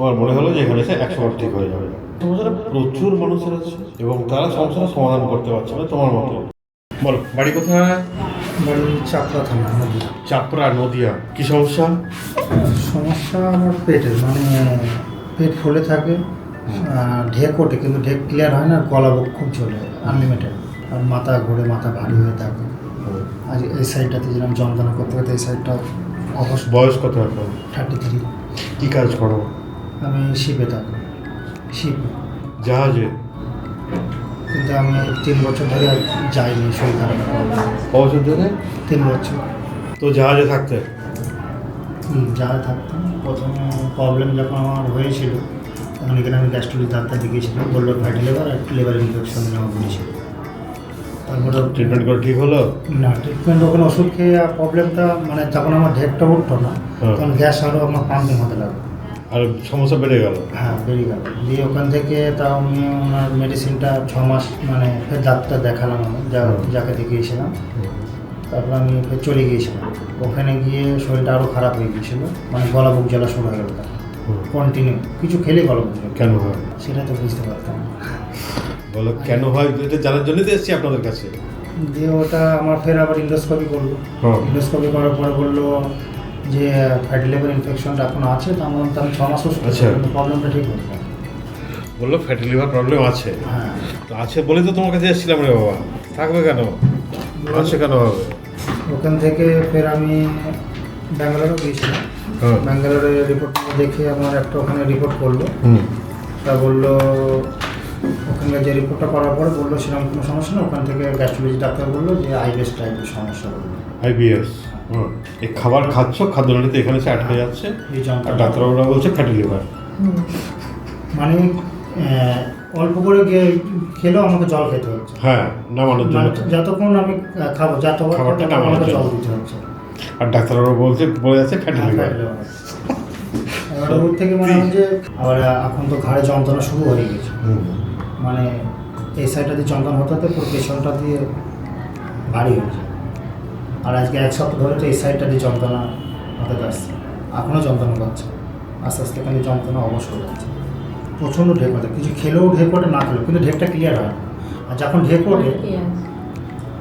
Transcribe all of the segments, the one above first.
আমার মনে হলো যে এখানে এসে 100বার ঠিক হয়ে যাবে। সমস্যাটা প্রচুর মানুষের আছে এবং তারা সমস্যাটা সমাধান করতে পারছে না তোমার মতো। বলো, বাড়ি কোথায়? বাড়ি চাপড়া থানা নদীয়া। চাপড়া, নদিয়া। কি সমস্যা? সমস্যা আমার পেটের, মানে পেট ফুলে থাকে, ঢেক ওঠে কিন্তু ঢেক ক্লিয়ার হয় না, গলা বুক খুব চলে আনলিমিটেড, আর মাথা ঘুরে, মাথা ভারী হয়ে থাকে। আর এই সাইডটাতে যেরকম যন্ত্রণা করতে করতে এই সাইডটা অবশ্য। বয়স কত এখন? 33। কী কাজ করো? আমি শিপে থাকি, শিপ জাহাজে। কিন্তু আমি 3 বছর ধরে আর যাইনি, শরীর খারাপ। বছর ধরে? 3 বছর। তো জাহাজে থাকতে? জাহাজে থাকতাম। প্রথমে প্রবলেম যখন আমার হয়েছিল তখন এখানে আমি গ্যাস্ট্রোলজি ডাক্তার দেখিয়েছিলাম, বললো ফ্যাটি লিভার আর লিভার ইনফেকশন নেওয়া বলেছিল। তারপরে ট্রিটমেন্ট করে ঠিক হলো? না, ট্রিটমেন্ট ওখানে ওষুধ খেয়ে প্রবলেমটা, মানে যখন আমার ঢেকটা উঠতো না তখন গ্যাস আরও আমার পাম্পিং হতে লাগলো, আর সমস্যা বেড়ে গেল? হ্যাঁ বেড়ে গেল। দিয়ে ওখান থেকে তাও আমি ওনার মেডিসিনটা 6 মাস, মানে ফের ডাক্তার দেখালাম আমি যাকে দেখিয়েছিলাম। তারপর আমি ফের চলে গিয়েছিলাম, ওখানে গিয়ে শরীরটা আরও খারাপ হয়ে গিয়েছিল, মানে গলা বুক জ্বালা শুরু হয়ে গেল। কন্টিনিউ কিছু খেলে গলা বুক জ্বালা। কেন হয় সেটা তো বুঝতে পারতাম না। বলো কেন হয়, এটা জানার জন্যই তো এসেছি আপনাদের কাছে। দিয়ে ওটা আমার ফের আবার ইন্ডোস্কোপি করলো। ইন্ডোস্কোপি করার পরে বললো যে ফ্যাটি লিভার ইনফেকশনটা এখন আছে। তো আমার তো আমি 6 মাস ওষুধ আচ্ছা। কিন্তু প্রবলেমটা ঠিক হতো না। বললো ফ্যাটি লিভার প্রবলেম আছে। হ্যাঁ, তো আছে বলেই তো তোমার কাছে এসেছিলাম রে বাবা। থাকবে কেন? আছে কেন হবে? ওখান থেকে ফের আমি ব্যাঙ্গালোরও গিয়েছিলাম। হ্যাঁ। ব্যাঙ্গালোরে রিপোর্ট দেখে আমার একটা ওখানে রিপোর্ট করলো। হুম। তা বললো, ওখানে যে রিপোর্টটা করার পরে বললো সেরকম কোনো সমস্যা না। ওখান থেকে গ্যাস্ট্রোলজি ডাক্তার বললো যে আইবিএস টাইপের সমস্যা বললো। আইবিএস। হুম। এই খাবার খাচ্ছ, খাদ্যনালীতে এখানে এসে আটকে যাচ্ছে, এই আর যন্ত্রণা, ডাক্তারবাবুরা বলছে ফ্যাটি লিভার। মানে অল্প করে গিয়ে খেলেও আমাকে জল খেতে হচ্ছে। হ্যাঁ, নামানোর জন্য। মানে যতক্ষণ আমি খাবো, খাবারটা নামানোর আমাকে জল জন্য। দিতে হচ্ছে। আর ডাক্তারবাবু বলছে, বলে যাচ্ছে ফ্যাটি লিভার। এবার ওর থেকে মনে হয় যে আবার এখন তো ঘাড়ে যন্ত্রণা শুরু হয়ে গেছে। মানে এই সাইডটা দিয়ে যন্ত্রণা হতে হতে পুরো পেছনটা দিয়ে ভারী হয়েছে। আর আজকে 1 সপ্তাহ ধরে তো এই সাইডটা দিয়ে যন্ত্রণা হতে আসছে, এখনও যন্ত্রণা পাচ্ছে। আস্তে আস্তে কিন্তু যন্ত্রণা অবশ্য হয়ে যাচ্ছে। প্রচণ্ড ঢেক ওঠে, কিছু খেলেও ঢেক ওঠে, না খেলেও, কিন্তু ঢেকটা ক্লিয়ার হয় না। আর যখন ঢেক ওঠে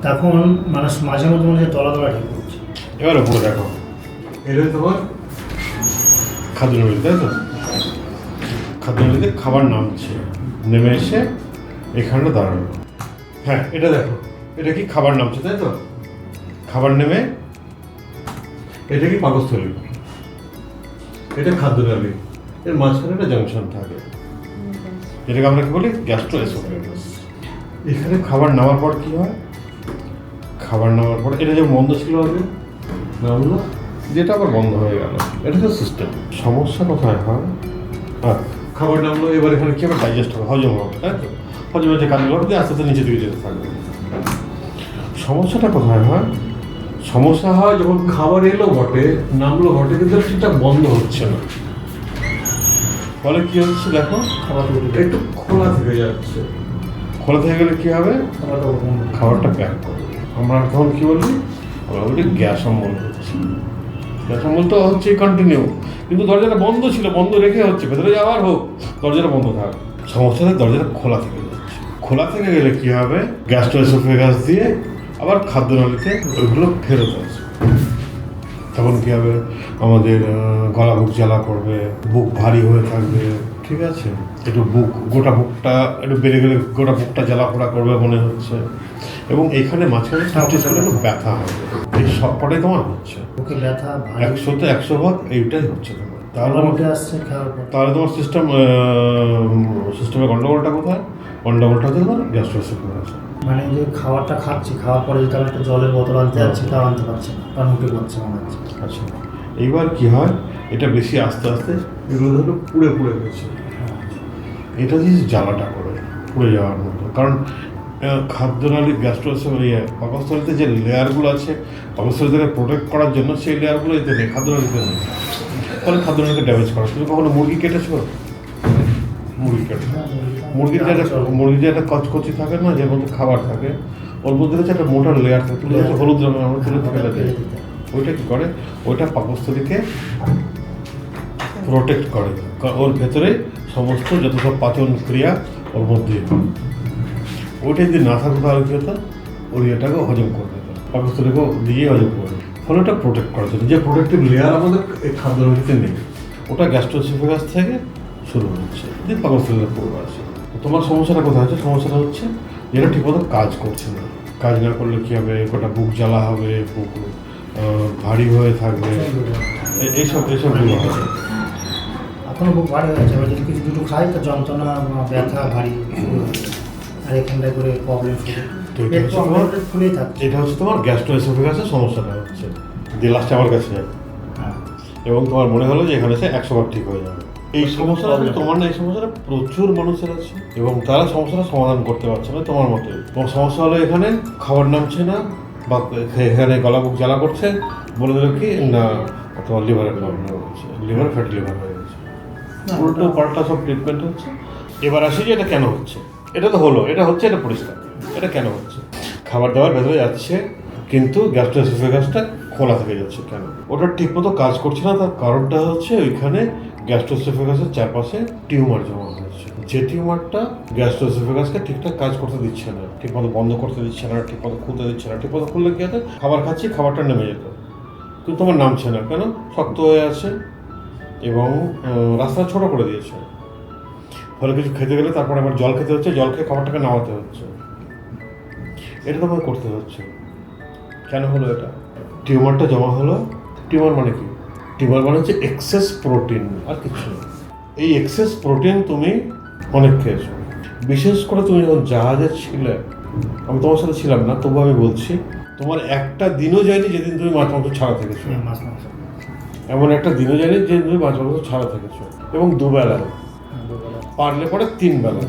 তখন মানুষ মাঝে মধ্যে মনে হয় দলা দলা ঢেক করছে। এবার উপরে দেখো, এটা তোমার খাদ্যনালী, তাই তো? খাদ্যনালীতে খাবার নামছে, নেমে এসে এখানে দাঁড়ানো। হ্যাঁ, এটা দেখো, এটা কি খাবার নামছে, তাই তো? খাবার নেমে এটা কি পাকস্থলী, এটা খাদ্যনালী, এর মাঝখানে একটা জাংশন থাকে, এটাকে আমরা কি বলি গ্যাস্ট্রোএসোফেগাস। এখানে খাবার নামার পর কি হয়? খাবার নামার পর এটা যে বন্ধ ছিল আগে, নামলো, যেটা আবার বন্ধ হয়ে গেল। এটা তো সিস্টেম। সমস্যা কোথায় হয়? খাবার নামলো, এবার এখানে কি হবে? ডাইজেস্ট হবে, হজম হবে, তাই তো? হজমের যে কাজগুলো হবে আস্তে আস্তে নিচে দিকে যেতে থাকবে। সমস্যাটা কোথায় হয়? সমস্যা হয় যখন খাবার এলো বটে, নামলো বটে, কিন্তু সেটা বন্ধ হচ্ছে না। ফলে কি হচ্ছে দেখো, একটু খোলা থেকে যাচ্ছে। খোলা থেকে গেলে কি হবে? খাবারটা প্যাক করবে। আমরা তখন কি বলি? আমরা বলি গ্যাস অম্বল হচ্ছে। গ্যাস অম্বল তো হচ্ছে কন্টিনিউ, কিন্তু দরজাটা বন্ধ ছিল, বন্ধ রেখে হচ্ছে, ভেতরে যাওয়ার হোক, দরজাটা বন্ধ থাক। সমস্যাটা দরজাটা খোলা থেকে যাচ্ছে। খোলা থেকে গেলে কি হবে? গ্যাস্ট্রোএসোফেগাস দিয়ে আবার খাদ্যনালীতে ওইগুলো ফেরত আসবে। তখন কী হবে? আমাদের গলা বুক জ্বালা করবে, বুক ভারী হয়ে থাকবে, ঠিক আছে? একটু বুক, গোটা বুকটা একটু বেড়ে গেলে গোটা বুকটা জ্বালা পোড়া করবে মনে হচ্ছে, এবং এখানে মাঝখানে একটু ব্যথা হবে। এই সব কটাই তোমার হচ্ছে। বুকে ব্যথা, 100তে 100 ভাগ এইটাই হচ্ছে তোমার। তাহলে তোমার সিস্টেমের গন্ডগোলটা কোথায়? গন্ডগোলটা হচ্ছে তোমার গ্যাস্ট্রোএসোফেগাস। মানে যে খাবারটা খাচ্ছি, খাওয়ার পরে যদি আমি একটা জলের বোতল আনতে যাচ্ছি, তাও আনতে পারছি না, কারণ মুখে করছে মনে হচ্ছে। আচ্ছা, এইবার কি হয়? এটা বেশি আস্তে আস্তে এগুলো ধরো পুড়ে পুড়ে গেছে। এটা দিয়ে জ্বালাটা করে পুড়ে যাওয়ার মতো, কারণ খাদ্যনালী পাকস্থলীতে যে লেয়ারগুলো আছে, পাকস্থলীকে প্রোটেক্ট করার জন্য সেই লেয়ারগুলো এতে নেই, খাদ্যনালীতে নেই। ফলে খাদ্যনালীকে ড্যামেজ করা। তুমি কখনো মুরগি কেটেছো? মুরগির যে একটা কচকচি থাকে না, যের মধ্যে খাবার থাকে, ওর মধ্যে হচ্ছে একটা মোটা লেয়ার থাকে, তুলে হচ্ছে হলুদ রঙের, আমরা তুলে ফেলে দিই। ওইটা কি করে? ওইটা পাকস্থলীকে প্রোটেক্ট করে, কারণ ওর ভেতরে সমস্ত যত সব পাচন ক্রিয়া ওর মধ্যে ওইটা যদি না থাকতো তাহলে কী হতো ওই এটাকে হজম করে দিত পাকস্থলীকে দিয়ে হজম করে ফলে ওটা প্রোটেক্ট করার জন্য যে প্রোটেক্টিভ লেয়ার আমাদের এই খাদ্যের ভিতরে নেই ওটা গ্যাস্ট্রোএসোফেগাস থেকে শুরু হচ্ছে দিয়ে পাকস্থলীতে পড়ে আসে। তোমার সমস্যাটা কোথায় হচ্ছে? সমস্যাটা হচ্ছে যেটা ঠিকমতো কাজ করছে না। কাজ না করলে কী হবে? গোটা বুক জ্বালা হবে, বুক ভারী হয়ে থাকবে, এইসবগুলো হবে। এখনো বুক ভারী হয়েছে, এবার যদি কিছু দুটো খাই তো যন্ত্রণা ব্যথা ভারী আর এখানটায় করে প্রবলেম শুরু ফুলেই থাকছে। এটা হচ্ছে তোমার গ্যাস্ট্রোএসোফেগাসের সমস্যাটা হচ্ছে দিয়ে লাস্টে আমার কাছে যায় এবং তোমার মনে হলো যে এখানে এসে 100 বার ঠিক হয়ে যাবে। এই সমস্যাটা তোমার না, এই সমস্যাটা প্রচুর মানুষের আছে এবং তারা সমস্যাটা সমাধান করতে পারছে না তোমার মতে। তোমার সমস্যা হলো এখানে খাবার নামছে না বা এখানে গলা বুক জ্বালা করছে, বলে দিল কি না তোমার লিভারের প্রবলেম হচ্ছে, লিভার ফ্যাটি লিভার হয়ে গেছে, উল্টো পাল্টা সব ট্রিটমেন্ট হচ্ছে। এবার আসি যে এটা কেন হচ্ছে। এটা তো হলো, এটা হচ্ছে, এটা পরিষ্কার। এটা কেন হচ্ছে? খাবার দাবার ভেতরে যাচ্ছে কিন্তু গ্যাস্ট্রোএসোফেগাসটা খোলা থেকে যাচ্ছে। কেন? ওটা ঠিকমতো কাজ করছে না। তার কারণটা হচ্ছে ওইখানে গ্যাস্ট্রোএসোফেগাসের চারপাশে টিউমার জমা হয়েছে, যে টিউমারটা গ্যাস্ট্রোএসোফেগাসকে ঠিকঠাক কাজ করতে দিচ্ছে না, ঠিকমতো বন্ধ করতে দিচ্ছে না, ঠিকমতো খুলতে দিচ্ছে না। ঠিকমতো খুললে কি হতো? খাবার খাচ্ছি, খাবারটা নেমে যেত, কিন্তু তোমার নামছে না। কেন? শক্ত হয়ে আছে এবং রাস্তা ছোট করে দিয়েছে। ফলে কিছু খেতে গেলে তারপরে আবার জল খেতে হচ্ছে, জল খেয়ে খাবারটাকে নামাতে হচ্ছে। এটা তোমাকে করতে হচ্ছে। কেন হলো এটা? টিউমারটা জমা হলো। টিউমার মানে কি? টিউমার মানে হচ্ছে এক্সেস প্রোটিন, আর কিছু না। এই এক্সেস প্রোটিন তুমি অনেক খেয়েছো, বিশেষ করে তুমি যখন জাহাজে ছিলে। আমি তোমার সাথে ছিলাম না, তবু আমি বলছি, তোমার একটা দিনও যায়নি যেদিন তুমি মাছ মাংস ছাড়া থেকেছো। এমন একটা দিনও যায়নি যেদিন তুমি মাছ মাংস ছাড়া থেকেছো, এবং দুবেলা, পারলে পরে 3 বেলা।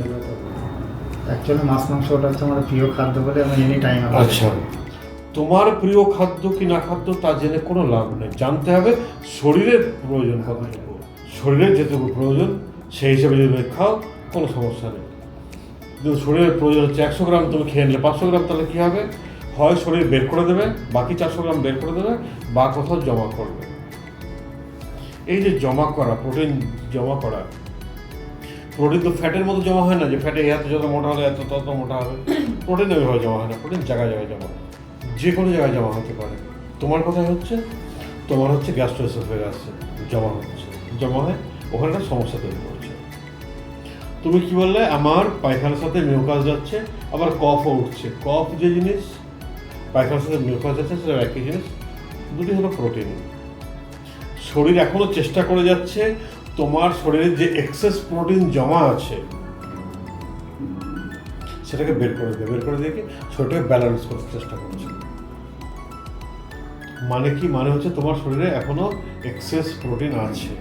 অ্যাকচুয়ালি মাছ মাংস ওটা হচ্ছে আমার প্রিয় খাদ্য বলে আমি এনি টাইম। আচ্ছা, তোমার প্রিয় খাদ্য কি না খাদ্য তা জেনে কোনো লাভ নেই। জানতে হবে শরীরের প্রয়োজন কতটুকু, শরীরের যেটুকু প্রয়োজন সেই হিসেবে যদি খাও কোনো সমস্যা নেই। কিন্তু শরীরের প্রয়োজন হচ্ছে 100 গ্রাম, তুমি খেয়ে নিলে 500 গ্রাম, তাহলে কী হবে? হয় শরীর বের করে দেবে, বাকি 400 গ্রাম বের করে দেবে, বা কোথাও জমা করবে। এই যে জমা করা, প্রোটিন জমা করা, প্রোটিন তো ফ্যাটের মতো জমা হয় না যে ফ্যাটে এত যত মোটা হলে এত তত মোটা হবে। প্রোটিন ওইভাবে জমা হয় না। প্রোটিন জায়গায় জায়গায় জমা হয়, যে কোনো জায়গায় জমা হতে পারে। তোমার কথাই হচ্ছে, তোমার হচ্ছে গ্যাস্ট্রোএসোফেগাসে জমা হচ্ছে, জমা হয় ওখানে একটা সমস্যা তৈরি করছে। তুমি কি বললে? আমার পায়খানার সাথে মিউকাস যাচ্ছে, আবার কফও উঠছে। কফ যে জিনিস, পায়খানার সাথে মিউকাস যাচ্ছে, সেটা একই জিনিস, দুটি হলো প্রোটিন। শরীর এখনো চেষ্টা করে যাচ্ছে তোমার শরীরে যে এক্সেস প্রোটিন জমা আছে সেটাকে বের করে দিয়ে কি শরীরটাকে ব্যালেন্স করতে চেষ্টা করছে। মানে কি? মানে হচ্ছে তোমার শরীরে এখনো এক্সেস প্রোটিন আছে।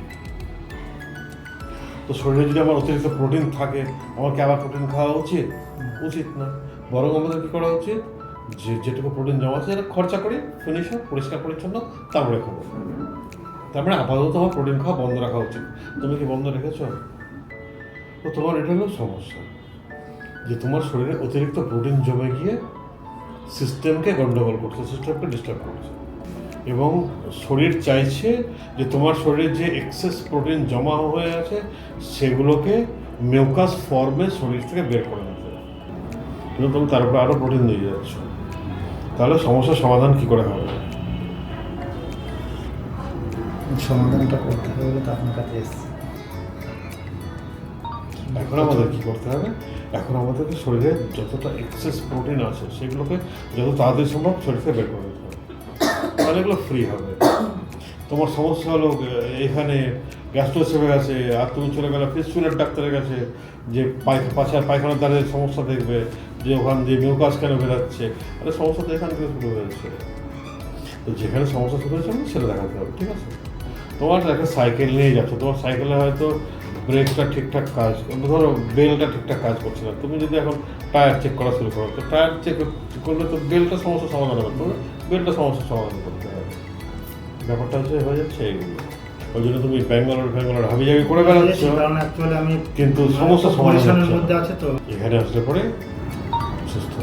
তো শরীরে যদি আমার অতিরিক্ত প্রোটিন থাকে, আমাকে আবার প্রোটিন খাওয়া উচিত না। বরং আমাদের কী করা উচিত? যেটুকু প্রোটিন জমা আছে সেটা খরচা করি, ফিনিশ হোক, পরিষ্কার পরিচ্ছন্ন, তারপরে খাবো। তারপরে আপাতত আমার প্রোটিন খাওয়া বন্ধ রাখা উচিত। তুমি কি বন্ধ রেখেছ? তো তোমার এটা হলো সমস্যা, যে তোমার শরীরে অতিরিক্ত প্রোটিন জমে গিয়ে সিস্টেমকে গন্ডগোল করছে, সিস্টেমকে ডিস্টার্ব করছে। এবং শরীর চাইছে যে তোমার শরীরে যে এক্সেস প্রোটিন জমা হয়ে আছে সেগুলোকে মিউকাস ফর্মে শরীর থেকে বের করে নিতে। কিন্তু তুমি তার উপরে আরও প্রোটিন দিয়ে যাচ্ছ, তাহলে সমস্যার সমাধান কী করে হবে? সমাধানটা করতে হবে তো আপনার কাছে এসেছি। এখন আমাদের কী করতে হবে? এখন আমাদেরকে শরীরে যতটা এক্সেস প্রোটিন আছে সেগুলোকে যত তাড়াতাড়ি সম্ভব শরীর থেকে বের করে দিতে হবে, তাহলে এগুলো ফ্রি হবে। তোমার সমস্যা হলো এখানে গ্যাস্ট্রোএসোফেগাসে, আর তুমি চলে গেলে ফিস্টুলার ডাক্তারের কাছে, যে পায়খানার দ্বারের সমস্যা দেখবে, যে ওখান দিয়ে মিউকাস কেন বেরাচ্ছে। আরে সমস্যা তো এখান থেকে শুরু হয়েছে। তো যেখানে সমস্যা শুরু হয়েছে সেটা দেখাতে হবে, ঠিক আছে? তোমার একটা সাইকেল নিয়ে যাচ্ছ, তোমার সাইকেলে হয়তো ব্রেকটা ঠিকঠাক কাজ, ধরো বেলটা ঠিকঠাক কাজ করছে না। তুমি যদি এখন টায়ার চেক করা শুরু করো, তো টায়ার চেক করলে তো বেলটা সমস্যার সমাধান করতে হবে, বেলটা সমস্যার সমাধান করতে হবে। ব্যাপারটা হয়ে যাচ্ছে এইগুলো। ওই জন্য তুমি ব্যাঙ্গালোর হাবি জায়গায় করে বেড়াচ্ছ, কিন্তু সমস্যা সমাধান হচ্ছে। মধ্যে আছে তো, এখানে আসলে পরে সুস্থ